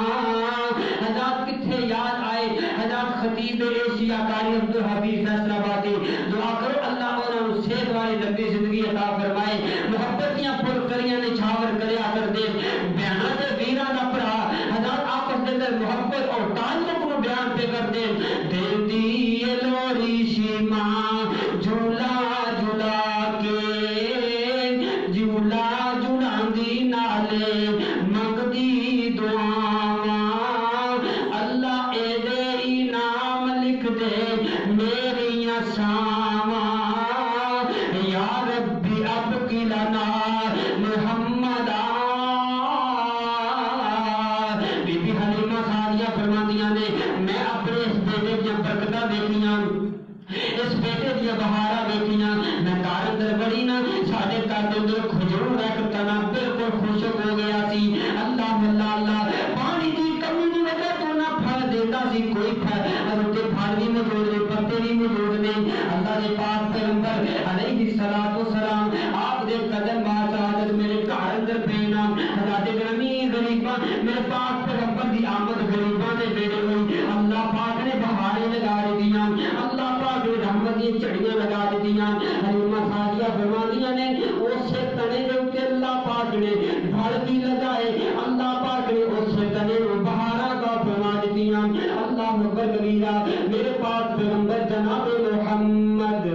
حضرات کتھے یاد آئے حضرات خطیب ایشیا قاری عبدالحفیظ فیصل آبادی دعا کرو اللہ انہوں صحت والی لمبی زندگی عطا فرمائے محبتیاں پر کریاں نے چھاور کریا کر دے بیانہ دے ویرہ دا پرا حضرات آپس دے اندر محبت اور تعلق کو بیان پہ کر دے دل دی لوری شیماں جھولا جھولا کے جھولا جھولاندی نالے منگدی دعاواں اللہ اے دے انعام لکھ دے میریاں ساواں یا ربی اب کی لنا محمد بی بی حلیمہ سعدیہ فرماندیاں نے میں اپنے اس بیٹے دیا برکتاں دیکھیاں اس بیٹے دیا بہارا دیکھیاں میں گھر اندر بڑی نا ساڈے گھر دے اندر کھجور رکھ تنا بالکل خوشک ہو گیا سی اللہ اللہ اللہ پانی دی کمی دی وجہ تو نہ پھل دیتا سی کوئی پھل حضرت پھل بھی موجود نہیں پتے بھی موجود نہیں اللہ دے پاک پیغمبر علیہ الصلوۃ والسلام آپ دے قدم با سعادت میرے گھر اندر پینا حضرت گرامی غریباں میرے پاک پیغمبر دی آمد غریباں دے بیٹے ہوئی اللہ پاک نے بہاریں لگا دیاں اللہ پاک نے رحمت دی چڑیاں لگا دیاں حلیمہ سعدیہ فرماندیاں نے اس سے تنے دے اوپر اللہ پاک نے پھل بھی لگائے اللہ پاک نے اس سے تنے بہارا کا فرما دیاں اللہ اکبر کبیرہ میرے پاک پیغمبر جناب محمد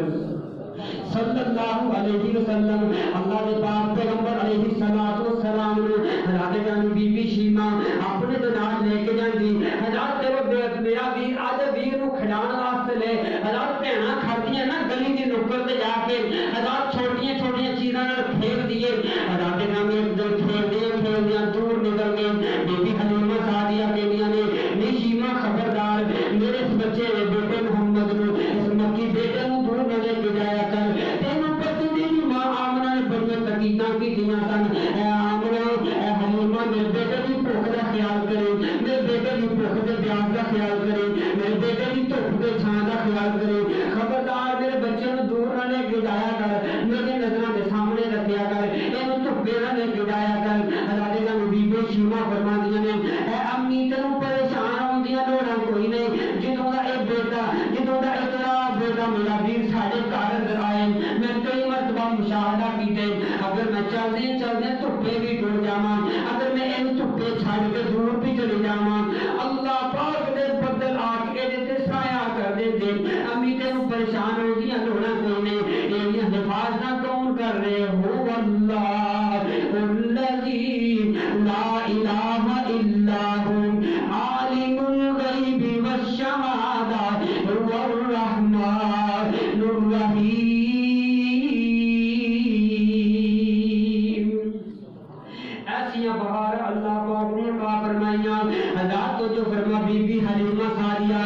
صلی اللہ علیہ وسلم اللہ دے پاک پیغمبر علیہ الصلوۃ والسلام حضرت جان بی بی شیما اپنے دے نال لے کے جاندی حضرت تیرے میرا ویر اج ویر نو کھڈان واسطے لے حضرت بہنا کھڑدیاں نا گلی دی نکڑ تے جا کے حضرت چھوٹیاں چھوٹیاں چیزاں نال کھیل دیے حضرت جان ایک دن کھیل دیاں دور نکل گئے بی بی حلیمہ سعدیہ کہندیاں نے نی شیما خبردار میرے اس بچے بیٹے محمد نو اس مکی بیٹے نو دور نہ لے کے جایا کر تینوں پتہ نہیں ماں آمنہ نے بڑی تقیداں کیتیاں سن اے آمنہ اے حلیمہ میرے بیٹے دی بھوک دا خیال کرے میرے بیٹے دی بھوک دے پیاس دا خیال کرے میرے بیٹے دی دھوپ دے چھاں دا خیال کرے خبردار میرے بچے نو دور نہ لے کے جایا کر میری نظراں دے سامنے رکھیا کر اینوں دھوپے نہ لے کے جایا کر حضرت جان بی بی شیما فرماندیاں نے اے امی تینوں پریشان ہوندیاں لوڑاں کوئی نہیں جدوں دا اے بیٹا جدوں دا اتنا بیٹا میرا ویر ساڈے گھر اندر آئے میں کئی مرتبہ مشاہدہ کیتے اگر میں چلدے چلدے دھوپے بھی ٹر جاواں اگر میں این دھوپے چھڈ کے دور بھی چلے جاواں اللہ پاک دے بدل آ کے دے تے سایہ کر دے دے امی تینوں پریشان ہوندیاں لوڑاں کوئی نہیں ایہدیاں حفاظتاں کون کر رہے ہو اللہ الذی لا الہ الا هو عالم الغیب والشہادہ هو الرحمن الرحیم ایسیاں بہار اللہ پاک نے عطا فرمائیاں حضرات تو جو فرما بی بی حلیمہ سعدیہ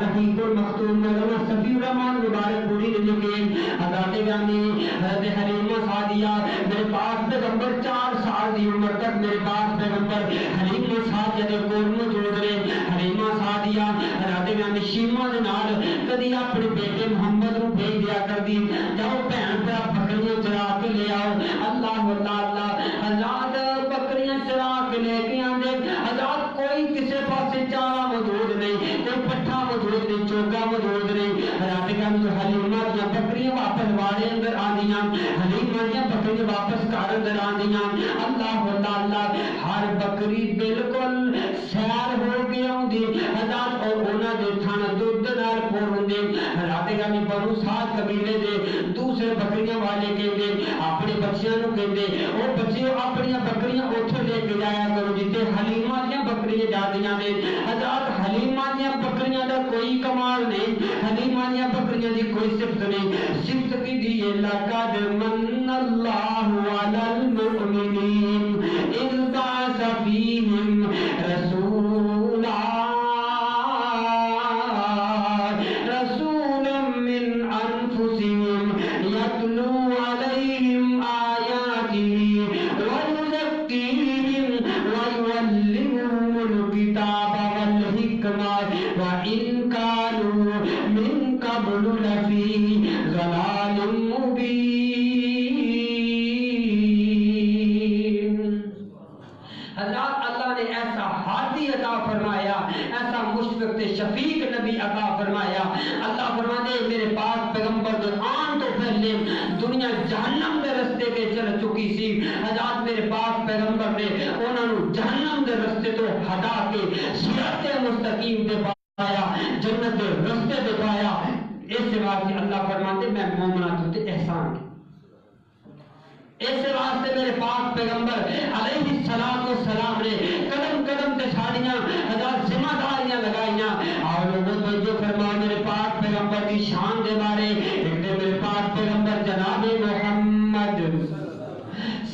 رحیق المختوم مولانا صفی الرحمن مبارک پوری نے لکھے حضرت گرامی حضرت حلیمہ سعدیہ میرے پاک پیغمبر 4 سال دی عمر تک میرے پاک پیغمبر حلیمہ سعدیہ دے کول موجود رہے حلیمہ سعدیہ حضرت گرامی شیما دے نال کدی اپنے بیٹے محمد نو بھیج دیا کر دی جاؤ بہن بھرا بکریاں چرا کے لے آؤ اللہ اللہ حضرات بکریاں چرا کے لے کے آندے حضرات کوئی کسے پاسے چارہ موجود نہیں کوئی پٹھا موجود نہیں چوکا موجود نہیں حضرت گرامی حلیمہ دیا بکریاں واپس واڑے اندر آندیاں حلیمہ دیا بکریاں واپس گھر اندر آندیاں اللہ اللہ ہر بکری بالکل سیر ہو کے آندی حضرات اور انہاں دے تھن دودھ نال پور ہوندے حضرت گرامی بنو سعد قبیلے دے دوسرے بکریاں والے کہندے اپنے بچیاں نو کہندے او بچیو اپنی بکریاں اوتھے لے کے جایا کرو جتے حلیمہ دیا بکریاں جاندیاں نے حضرات حلیمہ دیا بکریاں دا کوئی کمال نہیں حلیمہ دیا بکریاں دی کوئی صفت نہیں صفت کی دی لقد من اللہ علی المؤمنین اذ بعث فیہم رسولا الحکمہ وَإِن كَانُوا مِن قَبْلُ لَفِي ضَلَالٍ مُبِينٍ۔ حضرات اللہ نے ایسا ہادی عطا فرمایا، ایسا مشفق شفیق نبی عطا فرمایا۔ اللہ فرماتے میرے پاک پیغمبر جو آن تو پہلے دنیا جہنم دے رستے کے چل چکی سی، حضرات میرے پاک پیغمبر نے انہوں نے جہنم دے رستے تو ہٹا کے صراط مستقیم دے پایا، جنت دے رستے دے پایا۔ اس واسطے اللہ فرماتے میں مومنہ تے احسان کی، اس واسطے میرے پاک پیغمبر علیہ السلام نے قدم قدم تے ساڑیاں حضرات ذمہ داریاں لگائیاں۔ اور لوگوں کو جو فرما میرے پاک پیغمبر کی شان دے بارے، ایک دے میرے پاک پیغمبر جناب محمد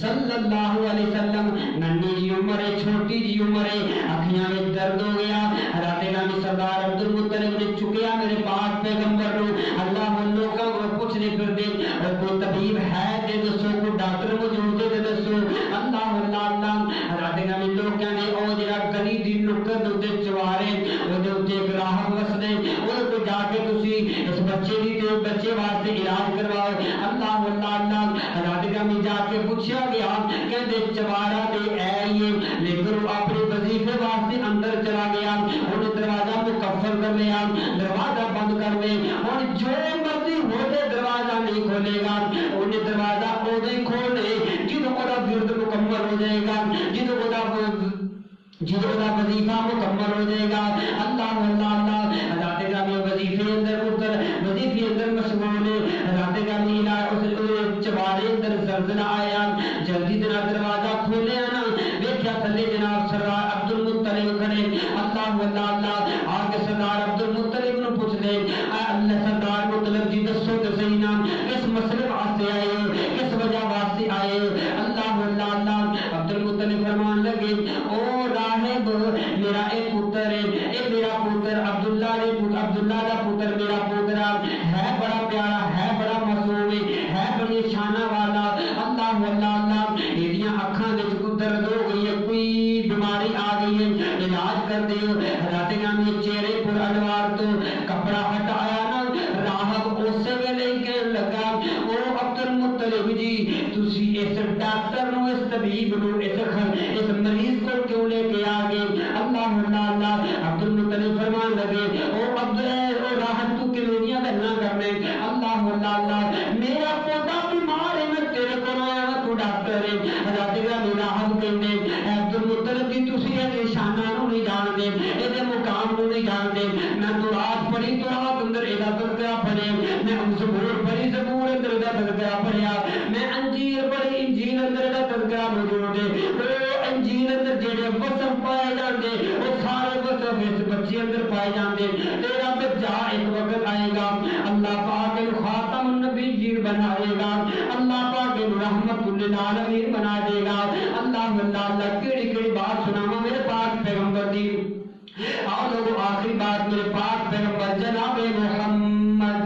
صلی اللہ علیہ وسلم ننھی جی عمر ہے، چھوٹی جی عمر ہے، اکھیاں میں درد ہو گیا، حضرت گرامی سردار عبدالمطلب نے چکیا میرے پاک پیغمبر کو۔ اللہ لوگوں کو پوچھنے پھر دے اور کوئی طبیب ہے دے دسو، کوئی ڈاکٹر موجود دے دسو۔ اللہ اللہ اللہ حضرت گرامی لوگ کہنے او جڑا گلی دی نکڑ دے چوارے او دے اوتے ایک راہ وسدے او کو جا کے تسی اس بچے دی تے بچے واسطے علاج کرواؤ۔ اللہ اللہ اللہ حضرت گرامی جا کے پوچھا گیا کہ چوارا دے ایے، لیکن وہ اپنے وظیفے واسطے اندر چلا گیا، انہیں دروازہ مکفر کر لیا، دروازہ بند کر لے، اور جو مرضی ہو دے دروازہ نہیں کھولے گا، انہیں دروازہ ادو ہی کھولے جدو وہ ورد مکمل ہو جائے گا، جدو وہ وظیفہ مکمل ہو جائے گا۔ اللہ اللہ اللہ حضرت گرامی وظیفے اندر وظیفے اندر مشغول ہے، حضرت گرامی اس چوارے اندر زلزلہ آیا، جلدی جناب دروازہ کھولے نا، دیکھا تھلے جناب سردار عبدالمطلب کھڑے۔ اللہ اللہ اللہ آگے سردار عبدالمطلب نے پوچھ لے اللہ سردار مطلب جی دسو تو صحیح نام کس مسئلے واسطے آئے ہو، کس وجہ واسطے آئے ہو؟ اللہ اللہ اللہ عبدالمطلب فرمان لگے او راہب میرا ایک پتر ہے، ایک میرا پتر عبداللہ دا پتر میرا پتر ہے، بڑا پیارا ہے، بڑا معصوم ہے بڑی شانہ والا۔ اللہ اللہ اللہ ایدیاں اکھاں وچ کوئی درد ہو گئی ہے، کوئی بیماری آ گئی ہے، علاج کر دیو۔ حضرت گرامی چہرے پر انوار تو کپڑا ہٹایا نا، راہب اسی ویلے کہنے لگا او عبدالمطلب جی تسی اس ڈاکٹر نو، اس طبیب نو، اس مریض کو کیوں لے کے آ گئے؟ اللہ اللہ اللہ عبدالمطلب فرمان لگے او راہب تو کلونیاں کرنا کرنے۔ اللہ اللہ اللہ میرا پوتا بیمار ہے، میں تیرے کو آیا تو ڈاکٹر ہے۔ حضرت گرامی راہب کہنے عبدالمطلب جی تسی یہ نشانہ نو نہیں جان دے، یہ مقام نو نہیں جان دے، میں تو رات پڑھی تو رات اندر ادا تذکرہ پڑھے، میں زبور پڑھی زبور اندر ادا تذکرہ پڑھیا، میں انجیل پڑھی انجیل اندر ادا تذکرہ موجود ہے۔ وہ انجیل اندر جڑے وصف پائے جاندے وہ سارے وصف اس بچے اندر پائے جاندے۔ تیرا بچہ ایک وقت آئے گا، اللہ پاک خاتم النبیین بنائے گا، اللہ پاک رحمت للعالمین بنا دے گا۔ اللہ اللہ اللہ کیڑی کیڑی بات سناواں میرے پاک پیغمبر دی۔ اور لوگوں آخری بات میرے پاک پیغمبر جناب محمد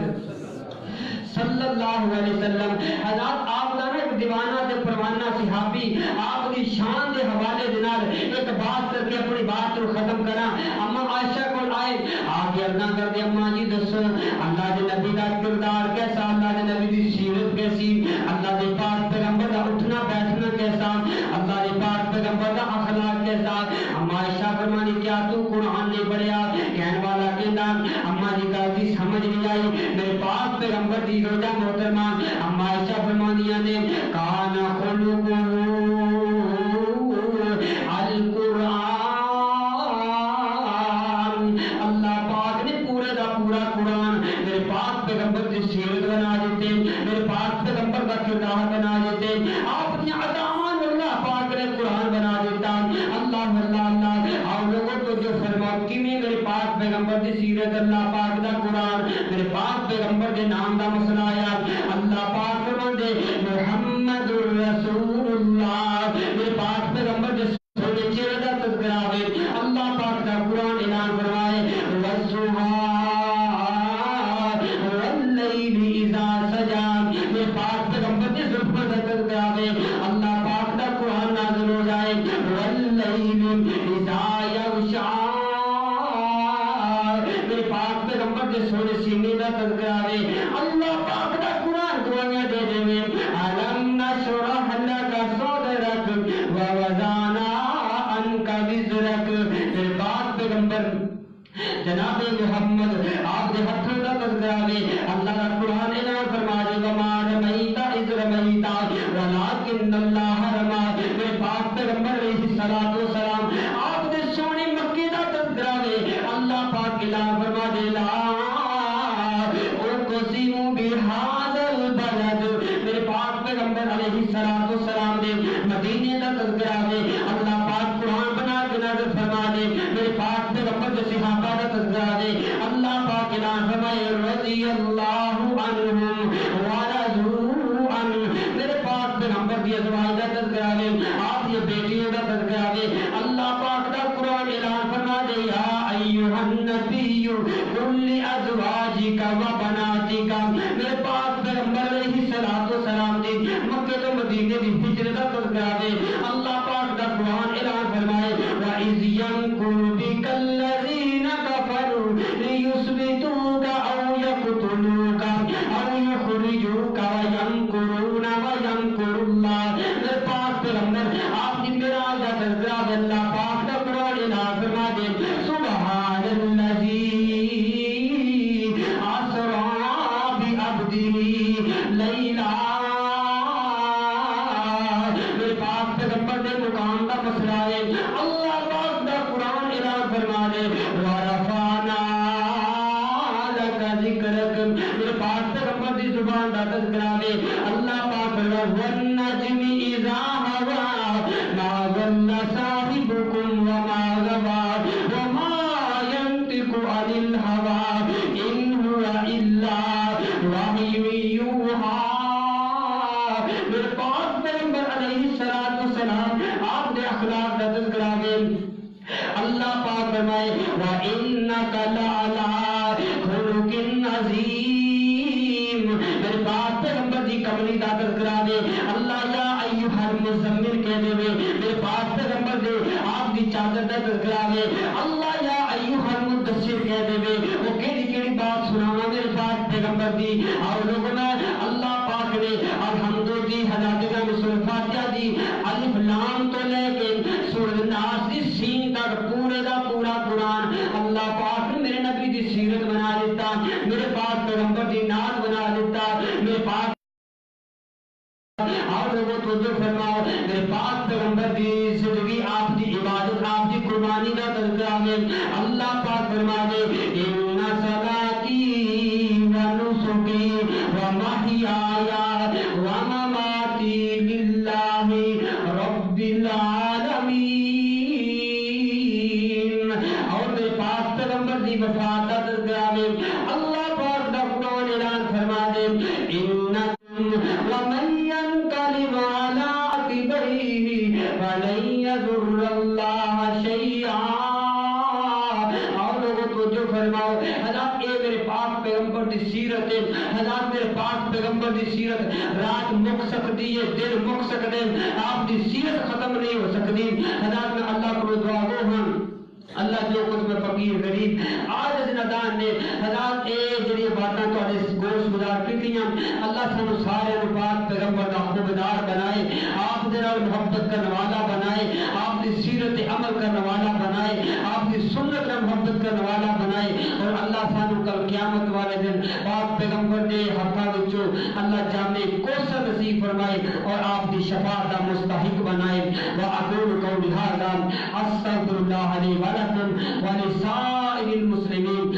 صلی اللہ علیہ وسلم حضرات آپ کا ایک دیوانہ تے پروانہ صحابی آپ کی شان دے حوالے دے نال ایک بات کر کے اپنی بات کو ختم کرا۔ اما عائشہ کو آئے آگے ارنا کر دے اما جی دسو اللہ دے نبی دا کردار کیسا، اللہ دے نبی دی سیرت کیسی، اللہ دے پاک پیغمبر دا اٹھنا بیٹھنا کیسا، اللہ دے پاک پیغمبر دا اخلاق کیسا۔ اما عائشہ فرمانی کیا تو قرآن نہیں پڑھیا؟ کہنے والا کہنا اما جی کا دی سمجھ نہیں آئی میرے پاک پیغمبر دی روزہ محترمہ۔ اما عائشہ فرمانیاں نے کان خلقہ القرآن، اللہ پاک نے پورے دا پورا قرآن میرے پاک پیغمبر دی سیرت بنا دیتے، میرے پاک پیغمبر کا کردار بنا دیتے، آپ نے عطامان اللہ پاک نے قرآن بنا دیتا۔ اللہ اللہ اللہ آپ لوگوں کو جو فرماؤ کہ میرے پاک پیغمبر دی سیرت، اللہ پاک دا قرآن، میرے پاک پیغمبر دے نام دا مسئلہ آیا، اللہ پاک فرماندے محمد رسول اللہ، میرے پاک پیغمبر دے سونے چہرے دا تذکرہ ہے، اللہ پاک دا قرآن اعلان فرمائے والضحیٰ واللیل اذا سجا، میرے پاک پیغمبر دے زلفوں دا تذکرہ ہے، اللہ پاک دا قرآن نازل ہو جائے واللیل اذا یغشا، پیغمبر دے سونے سینے دا تذکرہ وے اللہ پاک دا قرآن دعائیاں دے دے میں علم نشرح لک صدرک ووضعنا عنک وزرک پھر بعد پیغمبر جناب محمد آپ دے ہتھوں دا تذکرہ وے اللہ دا قرآن اعلان فرما دے وما رمیت اذ رمیت ولکن اللہ رما میرے پاک پیغمبر علیہ الصلوۃ والسلام آپ دے سونے مکے دا تذکرہ وے اللہ پاک اعلان فرما دے لا اقسم بہذا البلد میرے پاک پیغمبر علیہ الصلوۃ والسلام دے مدینے دا تذکرہ وے اللہ پاک قرآن بنا کے نازل فرما دے میرے پاک پیغمبر دے صحابہ دا تذکرہ دے اللہ پاک اعلان فرمائے رضی اللہ عنہم ورضوا عنہ میرے پاک پیغمبر دی ازواج دا تذکرہ دے آپ یہ بیٹیوں دا تذکرہ دے اللہ پاک دا قرآن اعلان فرما دے یا ایھا النبی قل لازواجک وبناتک میرے پاک پیغمبر علیہ الصلوۃ والسلام دی مکہ تو مدینے دی ہجرت دا تذکرہ دے اللہ پاک دا قرآن اعلان فرمائے وَإِذْ يَمْكُرُ بِكَ الَّذِينَ كَفَرُوا لِيُثْبِتُوكَ أَوْ يَقْتُلُوكَ أَوْ يُخْرِجُوكَ وَيَمْكُرُونَ وَيَمْكُرُ اللَّهُ میرے پاک پیغمبر آپ کی معراج کا تذکرہ دے اللہ پاک دا قرآن اعلان فرما دے سبحان الذی اسری بعبدہ لیلا میرے پاک پیغمبر دے مقام دا مسئلہ ہے اللہ پاک دا قرآن اعلان فرما دے ورفعنا لک ذکرک میرے پاک پیغمبر دی زبان دا تذکرہ دے اللہ پاک والنجم اذا ہوا ما ضل صاحبکم وما غوى وما ينطق عن الهوى ان هو الا وحی یوحی میرے پاک پیغمبر علیہ الصلوۃ والسلام آپ نے اخلاق کا تذکرہ دے اللہ پاک فرمائے وَإِنَّكَ لَعَلَىٰ خُلُقٍ عَظِيمٍ میرے پاک پیغمبر دی کملی دا تذکرہ دے اللہ یا ایھا المزمل کہہ دے میرے پاک پیغمبر دے آپ دی چادر دا تذکرہ دے اللہ یا ایھا المدثر کہہ دے وہ کیڑی بات سنانا میرے پاک پیغمبر دی اور لوگوں نے اللہ پاک نے الحمد دی حضرت کا سورۃ فاتحہ دی الف لام تو لے کے سورۃ الناس دی سین تک پورے دا پورا قرآن اللہ پاک میرے نبی دی سیرت بنا دیتا میرے پاک پیغمبر دی نعت بنا دیتا میرے پاک اور لوگوں توجہ فرماؤ میرے پاک پیغمبر دی زندگی آپ دی عبادت آپ دی قربانی کا تذکرہ میں اللہ پاک فرما دے ان صلاتی و نسکی و محیایا و مماتی للہ رب العالمین اور میرے پاک پیغمبر دی وفات کا تذکرہ میں اللہ پاک دا قرآن اعلان فرما دے انکم ومن ينقلب على عقبيه فلن يضر الله شيئا اور لوگوں توجہ فرماؤ حضرت اے میرے پاک پیغمبر دی سیرت ہے حضرت میرے پاک پیغمبر دی سیرت رات مک سکتی ہے دن مک سکتے ہیں آپ دی سیرت ختم نہیں ہو سکتی حضرت میں اللہ کو دعا گو ہوں اللہ جو کچھ میں فقیر غریب آج اس ندان نے حضرت اے جڑی باتاں تو گوش گزار کیتیاں اللہ سانو سارے پاک پیغمبر دا خوبدار بنائے آپ دے نال محبت کرنے والا بنائے آپ دی سیرت عمل کرنے والا بنائے آپ دی سنت کا محبت کرنے والا بنائے اور اللہ سانو کل قیامت والے دن پاک پیغمبر دے ہتھاں وچوں اللہ جامع کوثر نصیب فرمائے اور آپ دی شفاعت دا مستحق بنائے واقول قولی ھذا استغفر اللہ لی ولکم ولسائر المسلمین